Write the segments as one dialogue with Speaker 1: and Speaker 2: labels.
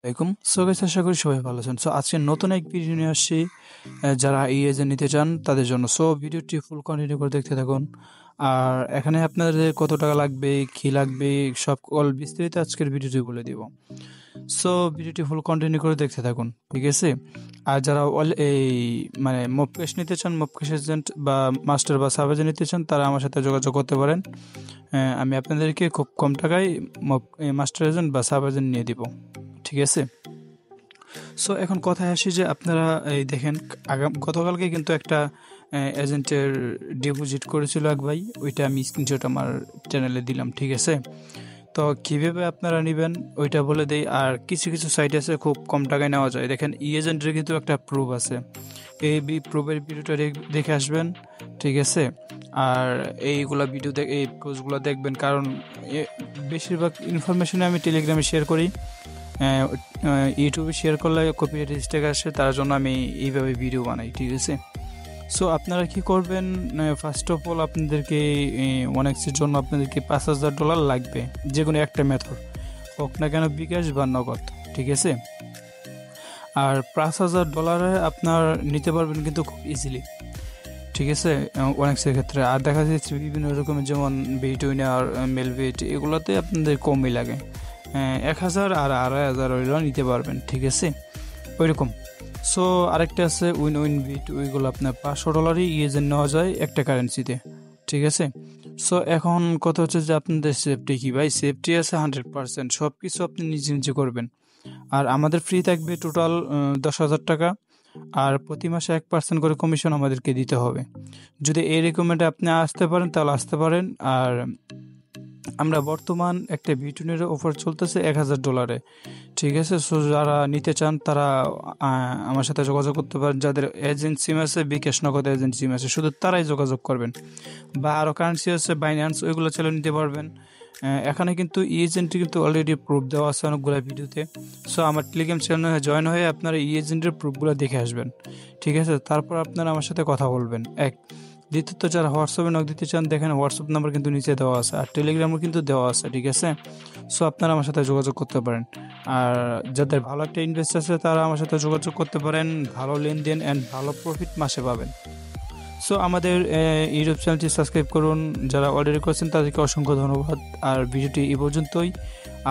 Speaker 1: আসসালামাইকুম। So guys, আশা করি সবাই ভালো আছেন। সো আজকে নতুন এক ভিডিও নিয়ে আসছি যারা এই এজেন্ট নিতে চান তাদের জন্য। সো ভিডিওটি ফুল কন্টিনিউ করে দেখতে থাকুন। আর এখানে আপনাদের কত টাকা লাগবে, কি লাগবে, সব অল বিস্তারিত আজকের ভিডিওটি বলে দিব। সো ভিডিওটি ফুল কন্টিনিউ করে দেখতে থাকুন, ঠিক আছে? আর যারা এই মানে মব ক্যাশ নিতে চান, মব ক্যাশ এজেন্ট বা মাস্টার বা সাব এজেন্ট নিতে চান, তারা আমার সাথে যোগাযোগ করতে পারেন। আমি আপনাদেরকে খুব কম টাকায় মাস্টার এজেন্ট বা সাব এজেন্ট নিয়ে দিব, ঠিক আছে? সো এখন কথায় আসি যে আপনারা এই দেখেন, গতকালকে কিন্তু একটা এজেন্টের ডিপোজিট করেছিল এক ভাই, ওইটা আমি স্ক্রিনশট আমার চ্যানেলে দিলাম, ঠিক আছে? তো কীভাবে আপনারা নেবেন ওইটা বলে দেই। আর কিছু কিছু সাইট আছে খুব কম টাকায় নেওয়া যায়। দেখেন, এজেন্টের কিন্তু একটা প্রুফ আছে, এই প্রুফের ভিডিওটা দেখে আসবেন, ঠিক আছে? আর এইগুলা ভিডিও এই পোস্টগুলো দেখবেন, কারণ বেশিরভাগ ইনফরমেশনে আমি টেলিগ্রামে শেয়ার করি। ইউটিউবে শেয়ার করলে কপিরাইট স্ট্রাইক আসে, তার জন্য আমি এইভাবে ভিডিও বানাই, ঠিক আছে? সো আপনারা কি করবেন, ফার্স্ট অফ অল আপনাদেরকে ওয়ানেক্সের জন্য আপনাদেরকে $5,000 লাগবে, যে কোনো একটা মেথড হোক না কেন, বিকাশ বা নগদ, ঠিক আছে? আর $5,000 আপনার নিতে পারবেন কিন্তু খুব ইজিলি, ঠিক আছে, ওয়ানেক্সের ক্ষেত্রে। আর দেখা যাচ্ছে বিভিন্ন রকমের, যেমন বিটুইনার, মেলভেট, এগুলোতে আপনাদের কমই লাগে। 1,000 আর 2,500 ওইগুলো নিতে পারবেন, ঠিক আছে, ওইরকম। সো আরেকটা আছে উইন উইন বিট, ওইগুলো আপনার $500 ইএজেন্ট নেওয়া যায় একটা কারেন্সিতে, ঠিক আছে? সো এখন কথা হচ্ছে যে আপনাদের সেফটি কি ভাই? সেফটি আছে 100%, সব কিছু আপনি নিজে নিজে করবেন। আর আমাদের ফ্রি থাকবে টোটাল 10,000 টাকা। আর প্রতি মাসে 1% করে কমিশন আমাদেরকে দিতে হবে। যদি এই রেকমেন্ডে আপনি আসতে পারেন তাহলে আসতে পারেন। আর আমরা বর্তমান একটা বিটুনের অফার চলতেছে $1,000, ঠিক আছে? সো যারা নিতে চান তারা আমার সাথে যোগাযোগ করতে পারেন। যাদের এজেন্ট সিম আছে, বিকাশ নগদ এজেন্ট সিম আছে, শুধু তারাই যোগাযোগ করবেন। বা আরও কারেন্সি আছে, বাইন্যান্স, ওইগুলো চালু নিতে পারবেন। এখানে কিন্তু এজেন্টে কিন্তু অলরেডি প্রুফ দেওয়া আছে অনেকগুলো ভিডিওতে। সো আমার টেলিগ্রাম চ্যানেলে জয়েন হয়ে আপনারা এজেন্টের প্রুফগুলো দেখে আসবেন, ঠিক আছে? তারপর আপনারা আমার সাথে কথা বলবেন। দ্বিতীয়ত, যারা হোয়াটসঅ্যাপে নক দিতে চান, দেখেন হোয়াটসঅ্যাপ নাম্বার কিন্তু নিচে দেওয়া আছে, আর টেলিগ্রামও কিন্তু দেওয়া আছে, ঠিক আছে? সো আপনারা আমার সাথে যোগাযোগ করতে পারেন। আর যাদের ভালো একটা ইনভেস্ট আছে তারা আমার সাথে যোগাযোগ করতে পারেন, ভালো লেনদেন অ্যান্ড ভালো প্রফিট মাসে পাবেন। সো আমাদের ইউটিউব চ্যানেলটি সাবস্ক্রাইব করুন। যারা অলরেডি করেছেন তাদেরকে অসংখ্য ধন্যবাদ। আর ভিডিওটি এই পর্যন্তই।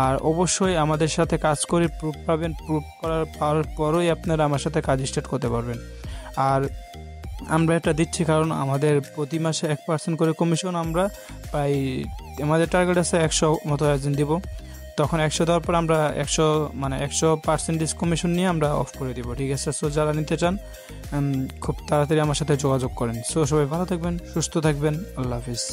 Speaker 1: আর অবশ্যই আমাদের সাথে কাজ করে প্রুফ পাবেন, প্রুফ পাওয়ার পরই আপনারা আমার সাথে কাজ স্টার্ট করতে পারবেন। আর আমরা এটা দিচ্ছি কারণ আমাদের প্রতি মাসে 1% করে কমিশন আমরা প্রায়, আমাদের টার্গেট আছে 100 মতো এজেন্ট দিব। তখন 100 দেওয়ার পর আমরা 100% কমিশন নিয়ে আমরা অফ করে দিব, ঠিক আছে? সো যারা নিতে চান খুব তাড়াতাড়ি আমার সাথে যোগাযোগ করেন। সো সবাই ভালো থাকবেন, সুস্থ থাকবেন, আল্লাহ হাফিজ।